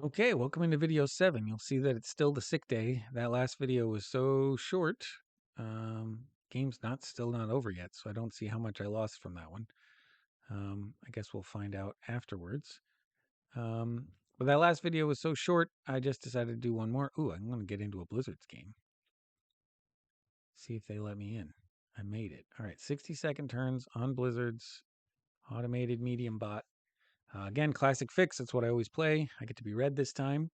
Okay, welcome into video 7. You'll see that it's still the sick day. That last video was so short. Game's still not over yet, so I don't see how much I lost from that one. I guess we'll find out afterwards. Um, but that last video was so short, I just decided to do one more. Ooh, I'm going to get into a Blizzards game. See if they let me in. I made it. All right, 60-second turns on Blizzards. Automated medium bot. Again, classic fix. That's what I always play. I get to be red this time.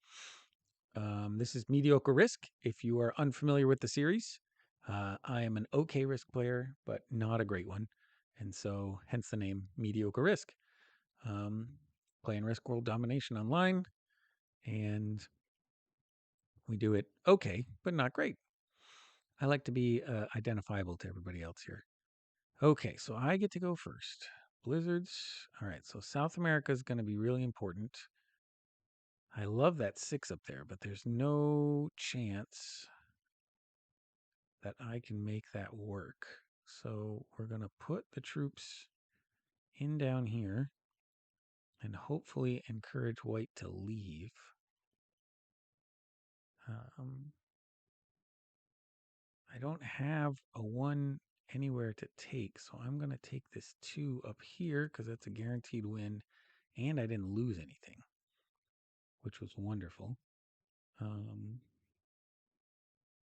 This is Mediocre Risk. If you are unfamiliar with the series, I am an okay Risk player, but not a great one. And so, hence the name Mediocre Risk. Um, Playing Risk World Domination online, and we do it okay, but not great. I like to be identifiable to everybody else here. Okay, so I get to go first. Blizzards. All right, so South America is going to be really important. I love that 6 up there, but there's no chance that I can make that work. So we're going to put the troops in down here and hopefully encourage white to leave. Um, I don't have a 1 anywhere to take, so I'm going to take this 2 up here because that's a guaranteed win, and I didn't lose anything, which was wonderful. And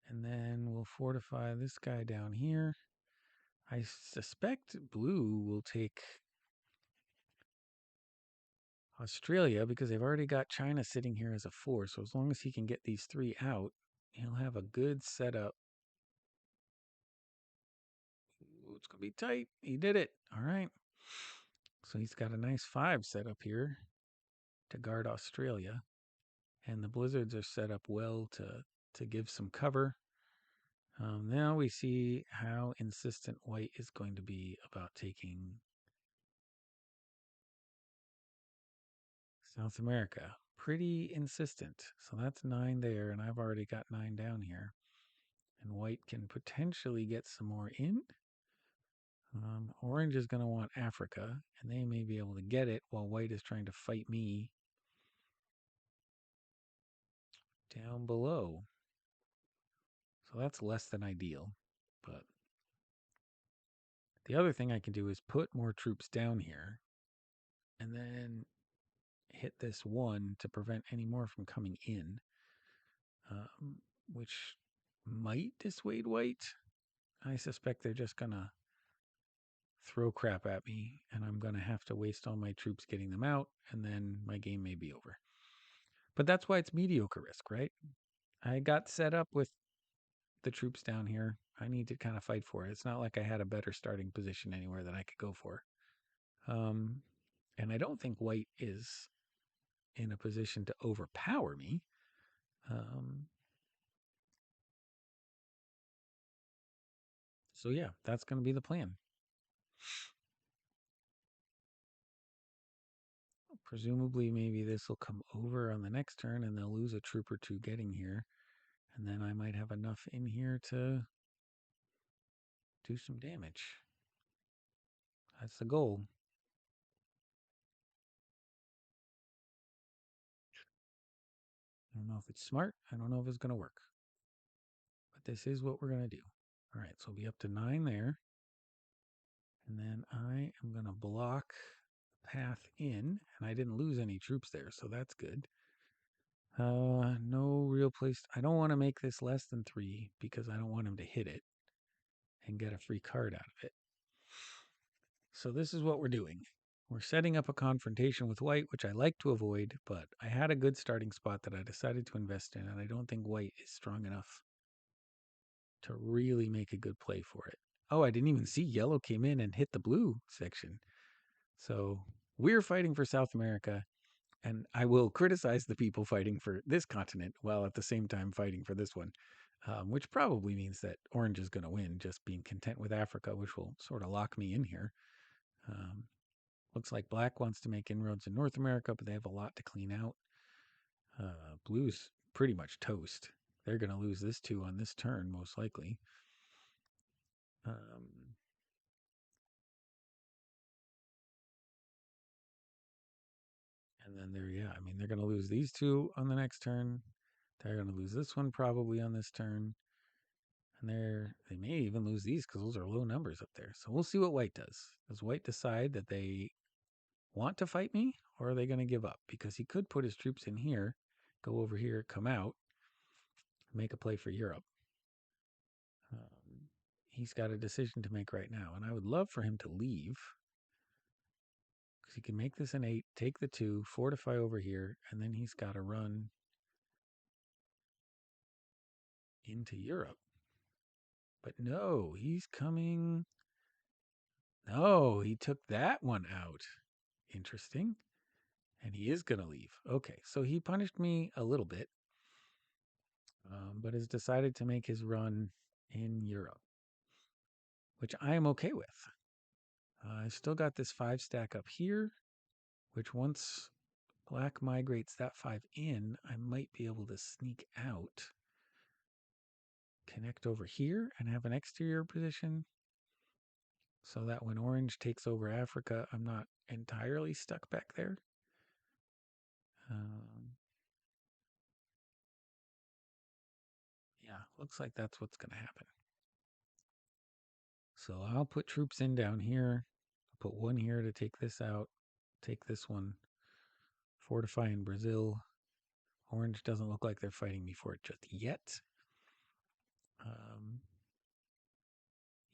then we'll fortify this guy down here. I suspect blue will take Australia because they've already got China sitting here as a 4. So as long as he can get these 3 out, he'll have a good setup. Ooh, it's going to be tight. He did it. All right. So he's got a nice 5 set up here to guard Australia. And the blizzards are set up well to give some cover. Now we see how insistent white is going to be about taking South America. Pretty insistent. So that's 9 there, and I've already got 9 down here. And white can potentially get some more in. Orange is going to want Africa, and they may be able to get it while white is trying to fight me down below. So that's less than ideal. But the other thing I can do is put more troops down here and then hit this 1 to prevent any more from coming in, which might dissuade white. I suspect they're just going to throw crap at me, and I'm going to have to waste all my troops getting them out, and then my game may be over. But that's why it's mediocre risk, right? I got set up with the troops down here. I need to kind of fight for it. It's not like I had a better starting position anywhere that I could go for. And I don't think white is in a position to overpower me. So yeah, that's going to be the plan. Presumably, maybe this will come over on the next turn and they'll lose a troop or 2 getting here. And then I might have enough in here to do some damage. That's the goal. I don't know if it's smart. I don't know if it's going to work. But this is what we're going to do. All right, so we'll be up to 9 there. And then I am going to block the path in. And I didn't lose any troops there, so that's good. No real place. I don't want to make this less than 3 because I don't want him to hit it and get a free card out of it. So this is what we're doing. We're setting up a confrontation with white, which I like to avoid, but I had a good starting spot that I decided to invest in, and I don't think white is strong enough to really make a good play for it. Oh, I didn't even see yellow came in and hit the blue section. So we're fighting for South America, and I will criticize the people fighting for this continent while at the same time fighting for this one, which probably means that orange is going to win, just being content with Africa, which will sort of lock me in here. Looks like black wants to make inroads in North America, but they have a lot to clean out. Blue's pretty much toast. They're going to lose this 2 on this turn, most likely. Um, And then yeah, I mean, they're going to lose these two on the next turn. They're going to lose this one probably on this turn. And they may even lose these because those are low numbers up there. So we'll see what white does. Does white decide that they want to fight me, or are they going to give up? Because he could put his troops in here, go over here, come out, make a play for Europe. He's got a decision to make right now, and I would love for him to leave because he can make this an 8, take the 2, fortify over here, and then he's got to run into Europe. But no, he's coming. No, he took that one out. Interesting. And he is going to leave. Okay, so he punished me a little bit, but has decided to make his run in Europe, which I am okay with. I still got this 5 stack up here, which once black migrates that 5 in, I might be able to sneak out, connect over here, and have an exterior position so that when orange takes over Africa, I'm not entirely stuck back there. Yeah, looks like that's what's going to happen. So I'll put troops in down here. I'll put one here to take this out, take this one, fortify in Brazil. Orange doesn't look like they're fighting me for it just yet.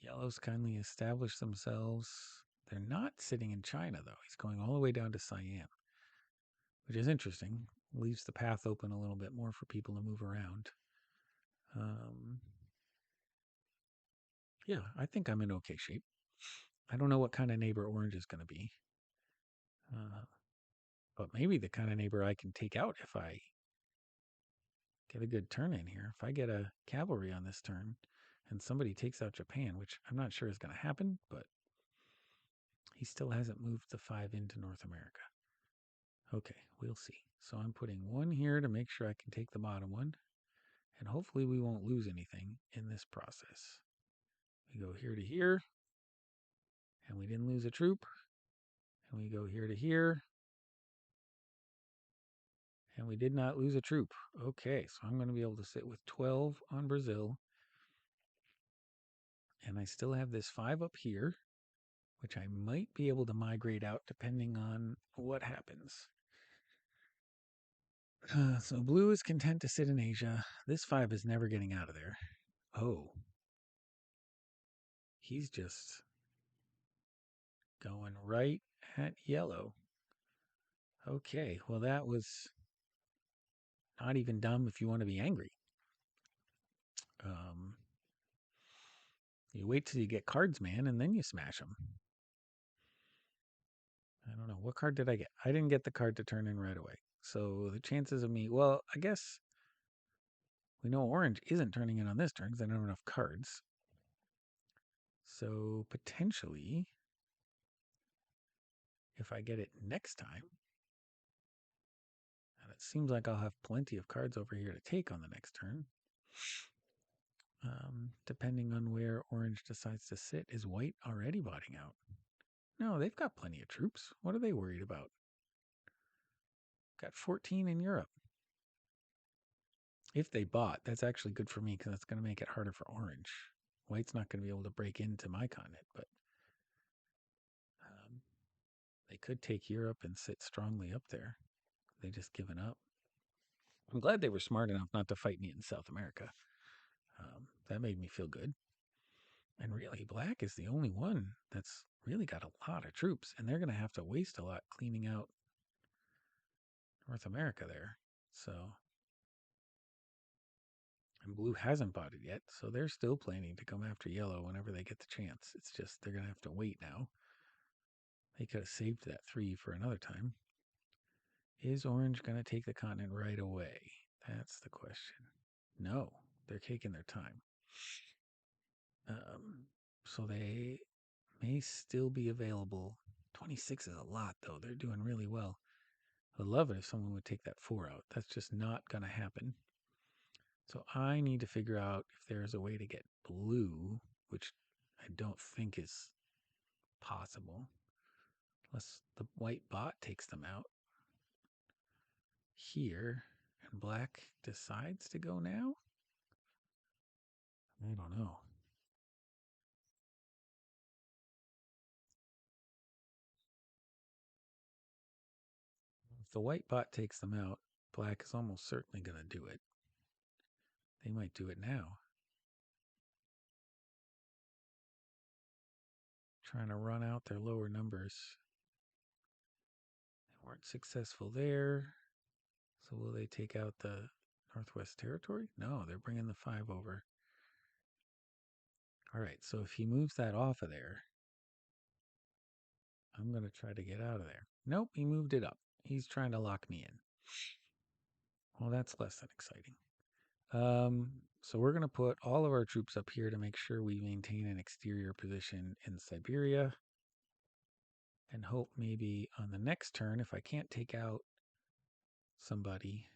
Yellows kindly establish themselves. They're not sitting in China, though. He's going all the way down to Siam, which is interesting. Leaves the path open a little bit more for people to move around. Yeah, I think I'm in okay shape. I don't know what kind of neighbor orange is going to be. But maybe the kind of neighbor I can take out if I get a good turn in here. If I get a cavalry on this turn and somebody takes out Japan, which I'm not sure is going to happen, but he still hasn't moved the 5 into North America. Okay, we'll see. So I'm putting one here to make sure I can take the bottom one. And hopefully we won't lose anything in this process. We go here to here. And we didn't lose a troop. And we go here to here. And we did not lose a troop. Okay, so I'm going to be able to sit with 12 on Brazil. And I still have this 5 up here, which I might be able to migrate out depending on what happens. So blue is content to sit in Asia. This 5 is never getting out of there. Oh. He's just going right at yellow. Okay, well, that was not even dumb if you want to be angry. You wait till you get cards, man, and then you smash them. I don't know. What card did I get? I didn't get the card to turn in right away. So the chances of me, well, I guess we know orange isn't turning in on this turn because I don't have enough cards. So potentially, if I get it next time, and it seems like I'll have plenty of cards over here to take on the next turn, depending on where orange decides to sit. Is white already botting out? No, they've got plenty of troops. What are they worried about? Got 14 in Europe. If they bought, that's actually good for me because that's going to make it harder for orange. White's not going to be able to break into my continent, but they could take Europe and sit strongly up there. They just given up. I'm glad they were smart enough not to fight me in South America. That made me feel good. And really, black is the only one that's really got a lot of troops, and they're going to have to waste a lot cleaning out North America there. So, and blue hasn't bought it yet, so they're still planning to come after yellow whenever they get the chance. It's just they're going to have to wait now. They could have saved that 3 for another time. Is orange going to take the continent right away? That's the question. No, they're taking their time. So they may still be available. 26 is a lot, though. They're doing really well. I'd love it if someone would take that 4 out. That's just not going to happen. So I need to figure out if there's a way to get blue, which I don't think is possible. Unless the white bot takes them out. here, and black decides to go now? I don't know. If the white bot takes them out, black is almost certainly going to do it. They might do it now. Trying to run out their lower numbers. They weren't successful there. So will they take out the Northwest Territory? No, they're bringing the 5 over. All right, so if he moves that off of there, I'm going to try to get out of there. Nope, he moved it up. He's trying to lock me in. Well, that's less than exciting. So we're going to put all of our troops up here to make sure we maintain an exterior position in Siberia. And hope maybe on the next turn, if I can't take out somebody,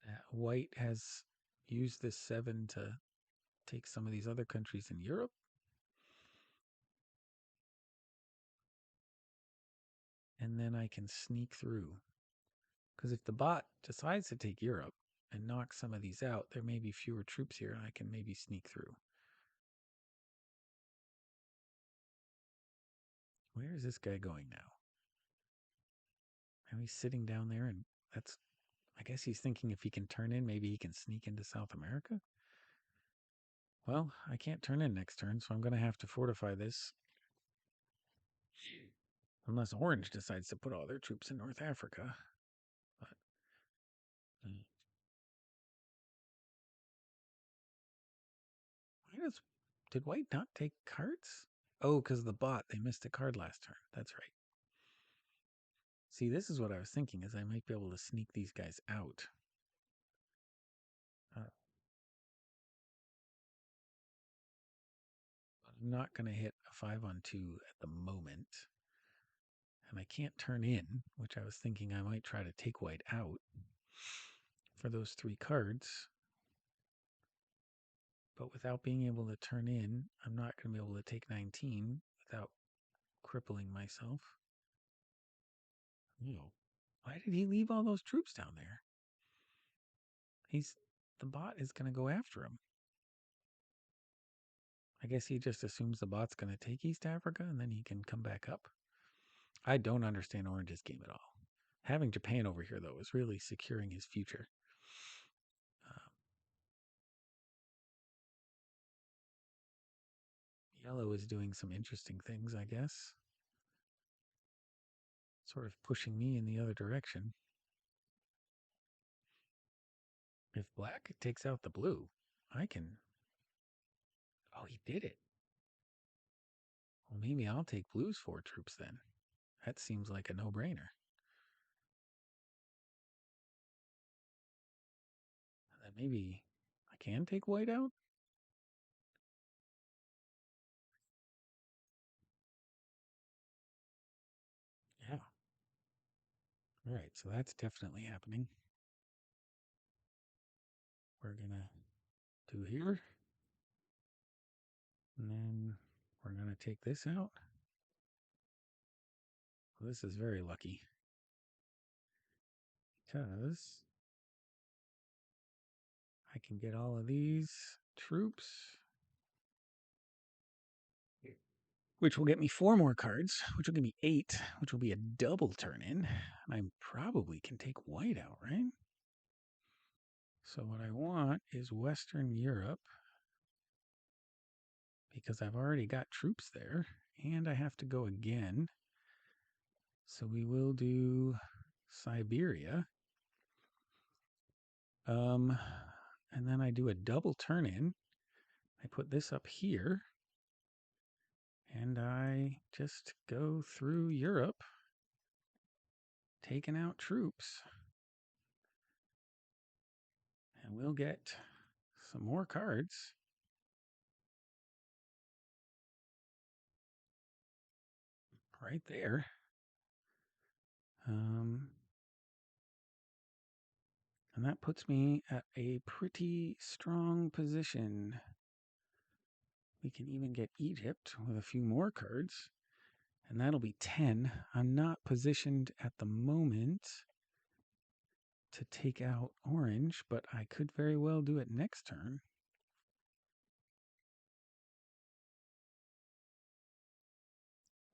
that white has used this 7 to take some of these other countries in Europe. And then I can sneak through. Because if the bot decides to take Europe and knock some of these out, there may be fewer troops here and I can maybe sneak through. Where is this guy going now? Now he's sitting down there, and that's, I guess he's thinking if he can turn in, maybe he can sneak into South America. Well, I can't turn in next turn, so I'm going to have to fortify this. Unless Orange decides to put all their troops in North Africa. But, did White not take cards? Oh, because the bot, they missed a card last turn. That's right. See, this is what I was thinking, is I might be able to sneak these guys out. I'm not going to hit a 5 on 2 at the moment. And I can't turn in, which I was thinking I might try to take white out for those 3 cards. But without being able to turn in, I'm not going to be able to take 19 without crippling myself. No. Why did he leave all those troops down there? The bot is going to go after him. I guess he just assumes the bot's going to take East Africa and then he can come back up. I don't understand Orange's game at all. Having Japan over here, though, is really securing his future. Yellow is doing some interesting things, I guess. Sort of pushing me in the other direction. If black takes out the blue, I can... Oh, he did it. Well, maybe I'll take blue's 4 troops then. That seems like a no-brainer. Then maybe I can take white out? Yeah. All right, so that's definitely happening. We're going to do here. And then we're going to take this out. Well, this is very lucky. Because I can get all of these troops, which will get me 4 more cards, which will give me 8, which will be a double turn in. And I probably can take white out, right? So what I want is Western Europe, because I've already got troops there, and I have to go again. So we will do Siberia. And then I do a double turn in. I put this up here, and I just go through Europe, taking out troops. And we'll get some more cards. Right there. And that puts me at a pretty strong position. We can even get Egypt with a few more cards. And that'll be 10. I'm not positioned at the moment to take out orange, but I could very well do it next turn.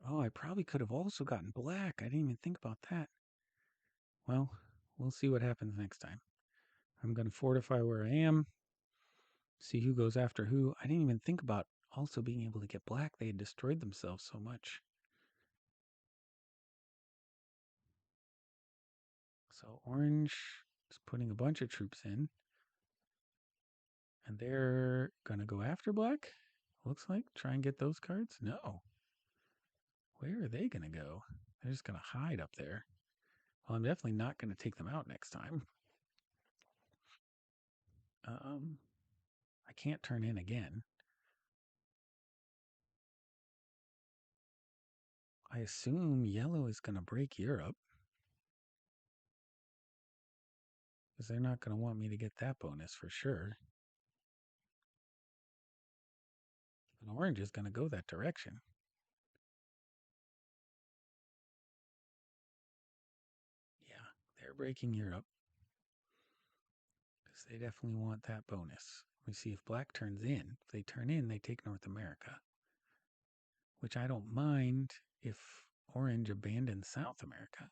Oh, I probably could have also gotten black. I didn't even think about that. Well, we'll see what happens next time. I'm going to fortify where I am, see who goes after who. I didn't even think about also being able to get black. They had destroyed themselves so much. So orange is putting a bunch of troops in. And they're going to go after black, looks like. Try and get those cards? No. Where are they going to go? They're just going to hide up there. Well, I'm definitely not going to take them out next time. I can't turn in again. I assume yellow is going to break Europe, because they're not going to want me to get that bonus for sure. And orange is going to go that direction. Yeah, they're breaking Europe, because they definitely want that bonus. We see if black turns in. If they turn in, they take North America, which I don't mind if orange abandons South America.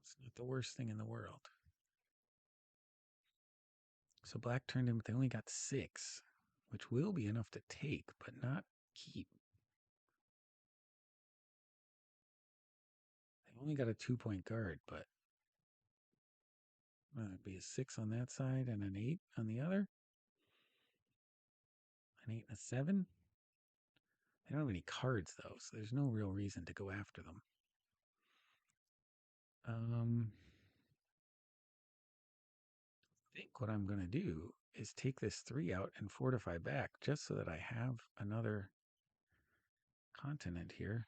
It's not the worst thing in the world. So black turned in, but they only got 6, which will be enough to take, but not keep. They only got a 2-point guard, but it'd be a 6 on that side and an 8 on the other. An 8 and a 7. They don't have any cards, though, so there's no real reason to go after them. I think what I'm going to do is take this 3 out and fortify back, just so that I have another continent here.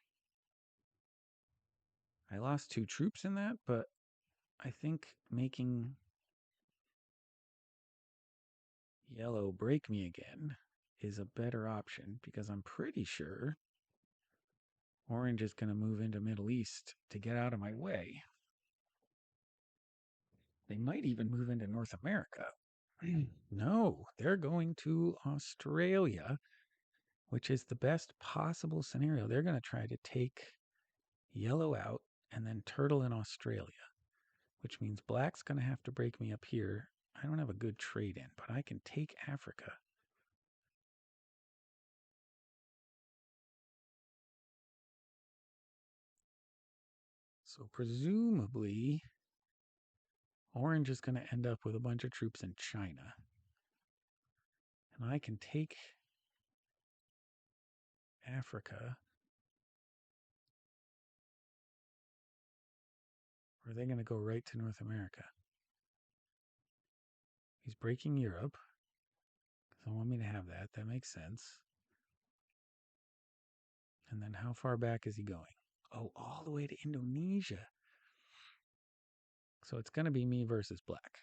I lost 2 troops in that, but I think making yellow break me again is a better option, because I'm pretty sure orange is going to move into Middle East to get out of my way. They might even move into North America. No, they're going to Australia, which is the best possible scenario. They're going to try to take yellow out and then turtle in Australia, which means black's going to have to break me up here. I don't have a good trade in, but I can take Africa. So presumably, orange is going to end up with a bunch of troops in China. And I can take Africa. Or are they going to go right to North America? He's breaking Europe. So I want me to have that. That makes sense. And then how far back is he going? Oh, all the way to Indonesia. So it's going to be me versus black.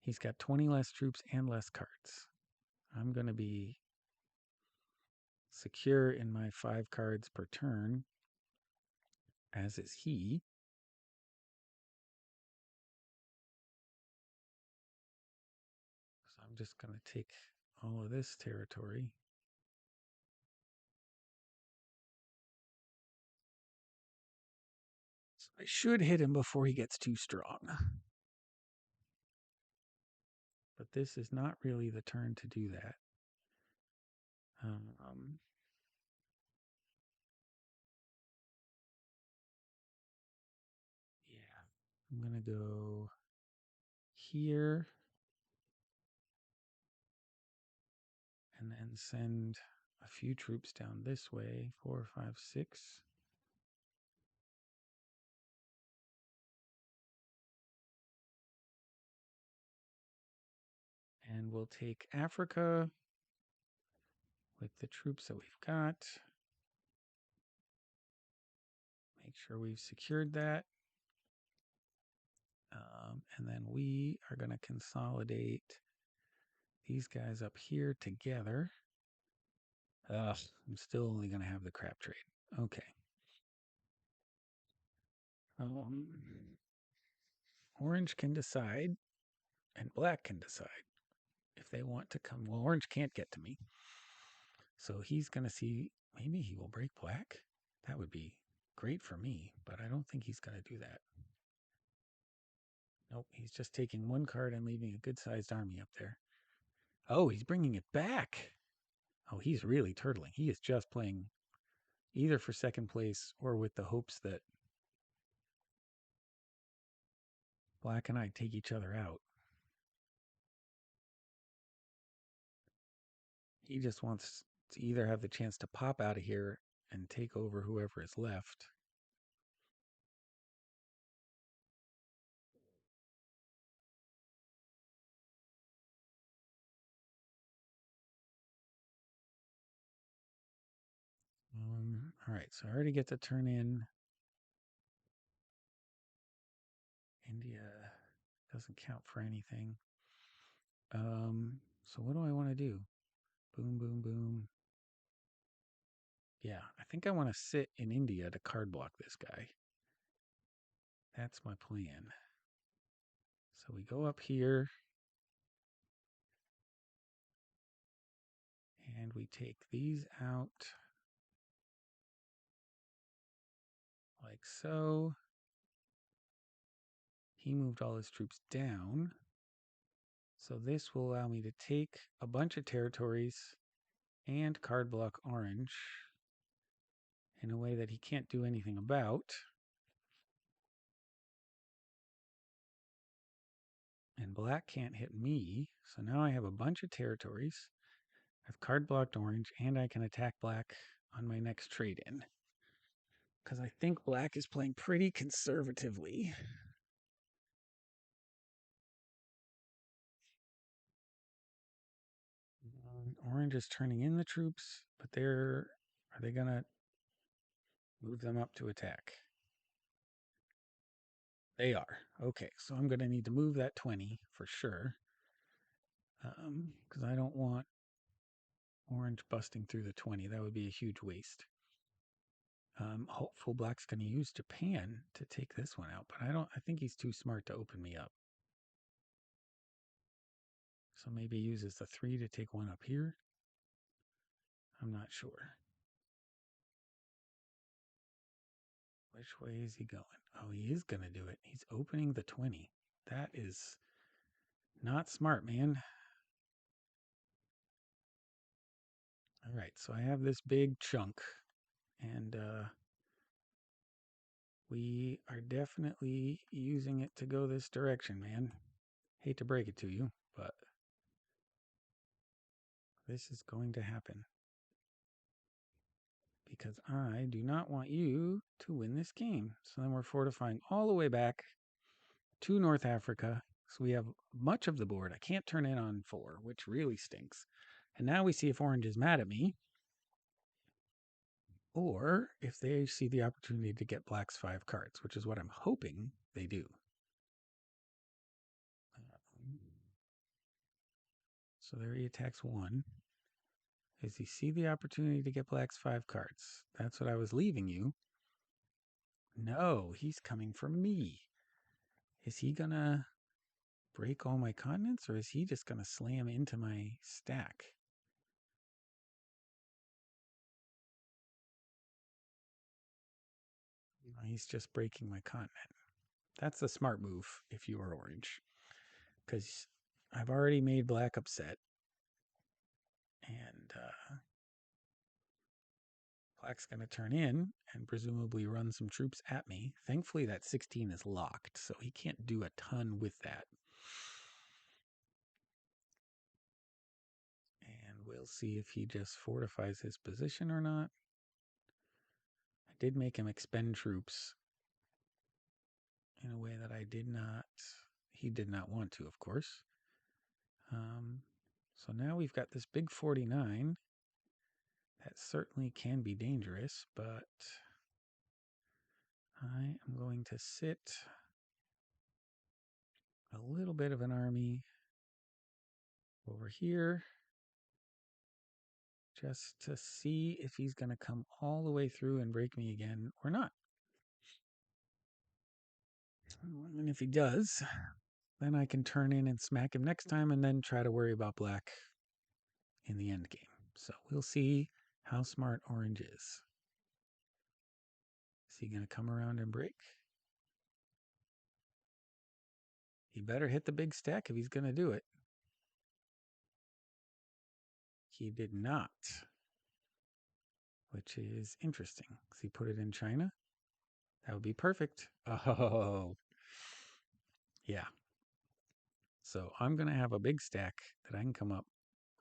He's got 20 less troops and less cards. I'm going to be secure in my 5 cards per turn, as is he. So I'm just going to take all of this territory. So I should hit him before he gets too strong. But this is not really the turn to do that. Yeah, I'm going to go here and then send a few troops down this way, 4, 5, 6. And we'll take Africa with the troops that we've got. Make sure we've secured that. And then we are going to consolidate these guys up here together. Ugh, I'm still only going to have the crap trade. Okay. Um, Orange can decide, and black can decide if they want to come. Well, orange can't get to me. So he's going to see, maybe he will break black. That would be great for me, but I don't think he's going to do that. Nope, he's just taking one card and leaving a good-sized army up there. Oh, he's bringing it back. Oh, he's really turtling. He is just playing either for second place or with the hopes that black and I take each other out. He just wants to either have the chance to pop out of here and take over whoever is left. All right, so I already get to turn in. India doesn't count for anything. So what do I want to do? Boom, boom, boom. Yeah, I think I want to sit in India to card block this guy. That's my plan. So we go up here. And we take these out like so. He moved all his troops down. So this will allow me to take a bunch of territories and card block orange in a way that he can't do anything about. And black can't hit me. So now I have a bunch of territories. I've card blocked orange, and I can attack black on my next trade in. Because I think black is playing pretty conservatively. Orange is turning in the troops, but are they going to move them up to attack? They are. Okay, so I'm going to need to move that 20 for sure. Because I don't want orange busting through the 20. That would be a huge waste. Hopeful black's going to use Japan to take this one out, but I think he's too smart to open me up. So maybe he uses the 3 to take one up here. I'm not sure. Which way is he going? Oh, he is going to do it. He's opening the 20. That is not smart, man. All right, so I have this big chunk, and we are definitely using it to go this direction, man. Hate to break it to you, but this is going to happen. Because I do not want you to win this game. So then we're fortifying all the way back to North Africa. So we have much of the board. I can't turn in on 4, which really stinks. And now we see if orange is mad at me, or if they see the opportunity to get black's 5 cards, which is what I'm hoping they do. So there he attacks 1. Does he see the opportunity to get black's 5 cards? That's what I was leaving you. No, he's coming for me. Is he going to break all my continents, or is he just going to slam into my stack? He's just breaking my continent. That's the smart move if you are orange, because I've already made black upset, and black's going to turn in and presumably run some troops at me. Thankfully, that 16 is locked, so he can't do a ton with that. And we'll see if he just fortifies his position or not. I did make him expend troops in a way that he did not want to, of course. So now we've got this big 49. That certainly can be dangerous, but I am going to sit a little bit of an army over here just to see if he's going to come all the way through and break me again or not. And if he does, then I can turn in and smack him next time and then try to worry about black in the end game. So we'll see how smart orange is. Is he going to come around and break? He better hit the big stack if he's going to do it. He did not, which is interesting because he put it in China. That would be perfect. Oh, yeah. So I'm going to have a big stack that I can come up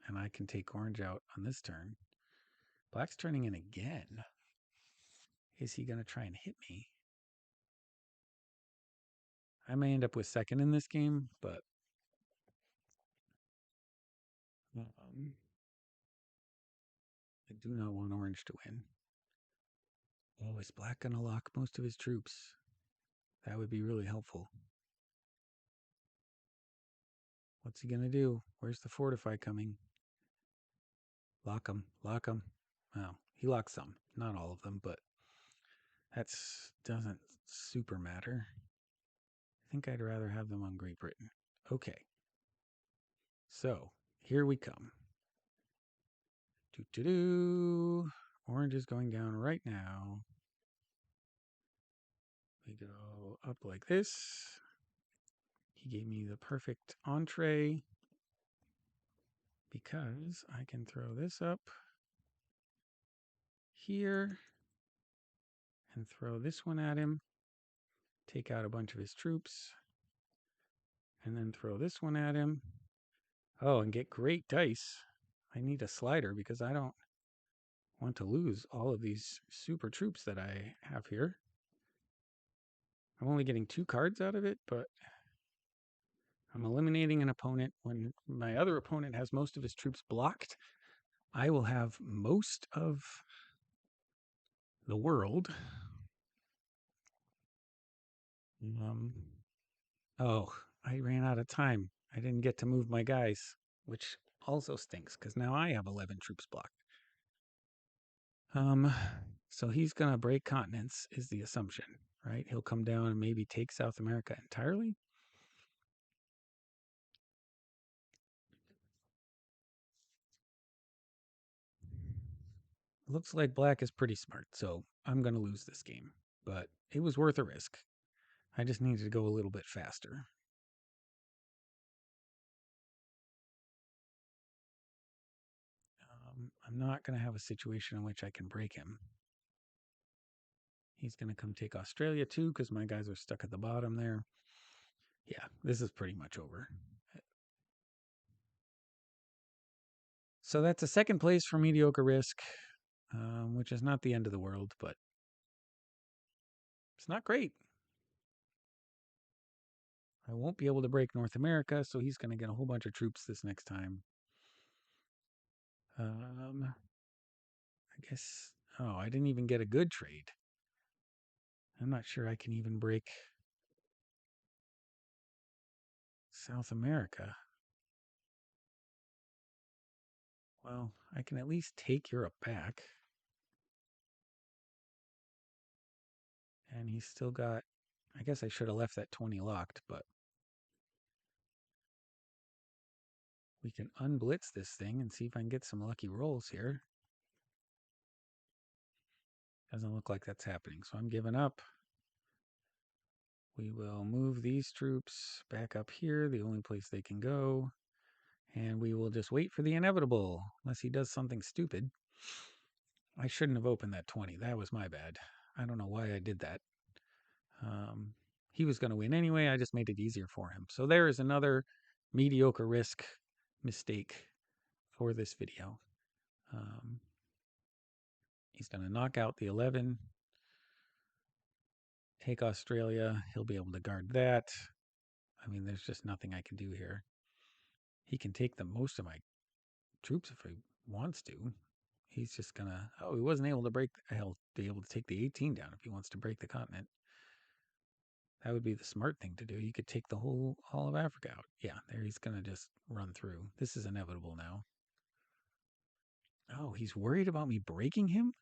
and I can take orange out on this turn. Black's turning in again. Is he going to try and hit me? I may end up with second in this game, but I do not want orange to win. Oh, is black going to lock most of his troops? That would be really helpful. What's he going to do? Where's the fortify coming? Lock him. Lock him. Well, he locks some. Not all of them, but that doesn't super matter. I think I'd rather have them on Great Britain. Okay. So, here we come. Doo-doo-doo. Orange is going down right now. We go up like this. He gave me the perfect entree because I can throw this up here and throw this one at him, take out a bunch of his troops, and then throw this one at him. Oh, and get great dice. I need a slider because I don't want to lose all of these super troops that I have here. I'm only getting 2 cards out of it, but I'm eliminating an opponent when my other opponent has most of his troops blocked. I will have most of the world. Oh, I ran out of time. I didn't get to move my guys, which also stinks because now I have 11 troops blocked. So he's going to break continents is the assumption, right? He'll come down and maybe take South America entirely. Looks like black is pretty smart, so I'm going to lose this game. But it was worth a risk. I just needed to go a little bit faster. I'm not going to have a situation in which I can break him. He's going to come take Australia too because my guys are stuck at the bottom there. Yeah, this is pretty much over. So that's a second place for mediocre risk, which is not the end of the world, but it's not great. I won't be able to break North America, so he's going to get a whole bunch of troops this next time. I guess, oh, I didn't even get a good trade. I'm not sure I can even break South America. Well, I can at least take Europe back. And he's still got, I guess I should have left that 20 locked, but we can unblitz this thing and see if I can get some lucky rolls here. Doesn't look like that's happening, so I'm giving up. We will move these troops back up here, the only place they can go. And we will just wait for the inevitable, unless he does something stupid. I shouldn't have opened that 20. That was my bad. I don't know why I did that. He was going to win anyway. I just made it easier for him. So there is another mediocre risk mistake for this video. He's going to knock out the 11. Take Australia. He'll be able to guard that. I mean, there's just nothing I can do here. He can take the most of my troops if he wants to. He's just gonna. Oh, he wasn't able to break. He'll be able to take the 18 down if he wants to break the continent. That would be the smart thing to do. You could take the all of Africa out. Yeah, there he's gonna just run through. This is inevitable now. Oh, he's worried about me breaking him?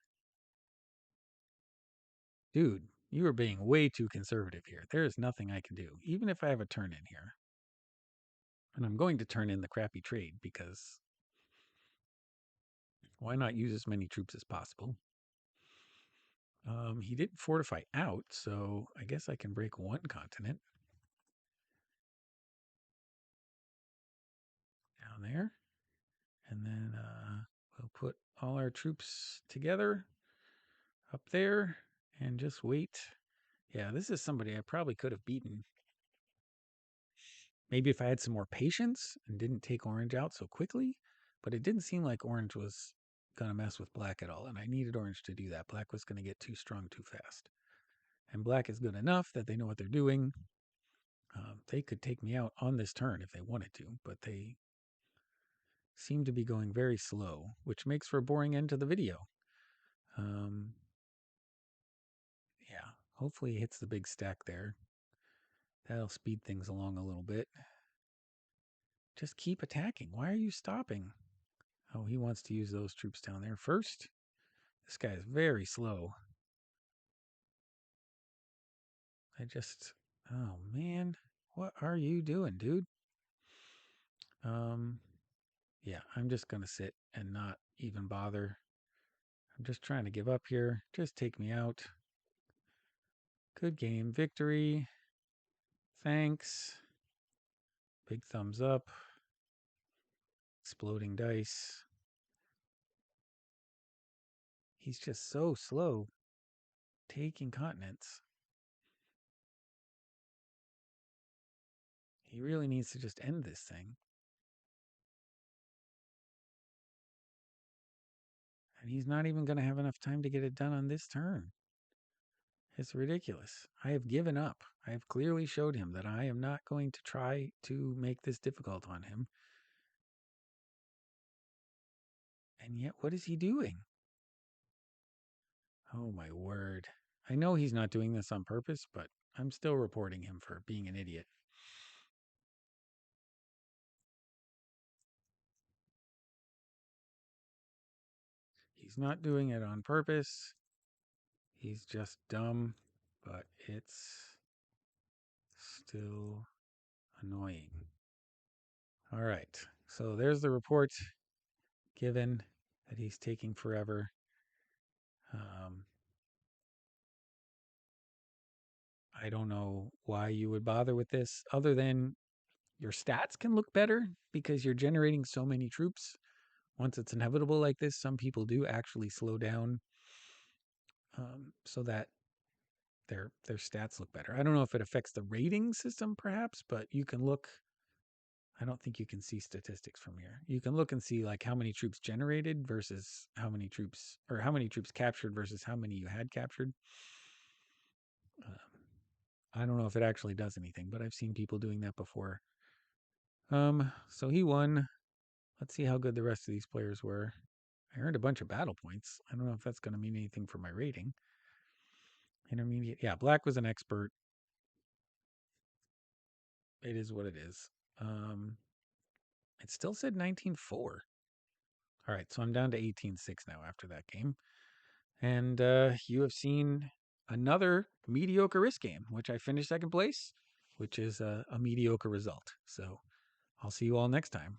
Dude, you are being way too conservative here. There is nothing I can do, even if I have a turn in here. And I'm going to turn in the crappy trade because why not use as many troops as possible? He didn't fortify out, so I guess I can break one continent. Down there. And then we'll put all our troops together up there and just wait. Yeah, this is somebody I probably could have beaten. Maybe if I had some more patience and didn't take orange out so quickly, but it didn't seem like orange was going to mess with black at all, and I needed orange to do that. Black was going to get too strong too fast. And black is good enough that they know what they're doing. They could take me out on this turn if they wanted to, but they seem to be going very slow, which makes for a boring end to the video. Um, yeah, hopefully he hits the big stack there. That'll speed things along a little bit. Just keep attacking. Why are you stopping? Oh, he wants to use those troops down there first. This guy is very slow. Oh man, what are you doing, dude? Um, yeah, I'm just gonna sit and not even bother. I'm just trying to give up here. Just take me out. Good game. Victory. Thanks. Big thumbs up. Exploding dice. He's just so slow taking continents. He really needs to just end this thing. And he's not even going to have enough time to get it done on this turn. It's ridiculous. I have given up. I have clearly showed him that I am not going to try to make this difficult on him. And yet, what is he doing? Oh, my word. I know he's not doing this on purpose, but I'm still reporting him for being an idiot. He's not doing it on purpose. He's just dumb, but it's still annoying. All right. So there's the report given that he's taking forever. Um, I don't know why you would bother with this other than your stats can look better because you're generating so many troops. Once it's inevitable like this, some people do actually slow down so that their stats look better. I don't know if it affects the rating system perhaps, but you can look. I don't think you can see statistics from here. You can look and see like how many troops generated versus how many troops captured versus how many you had captured. I don't know if it actually does anything, but I've seen people doing that before. So he won. Let's see how good the rest of these players were. I earned a bunch of battle points. I don't know if that's going to mean anything for my rating. Intermediate. Yeah, black was an expert. It is what it is. It still said 19-4. All right, so I'm down to 18-6 now after that game. And you have seen another mediocre risk game, which I finished second place, which is a mediocre result. So I'll see you all next time.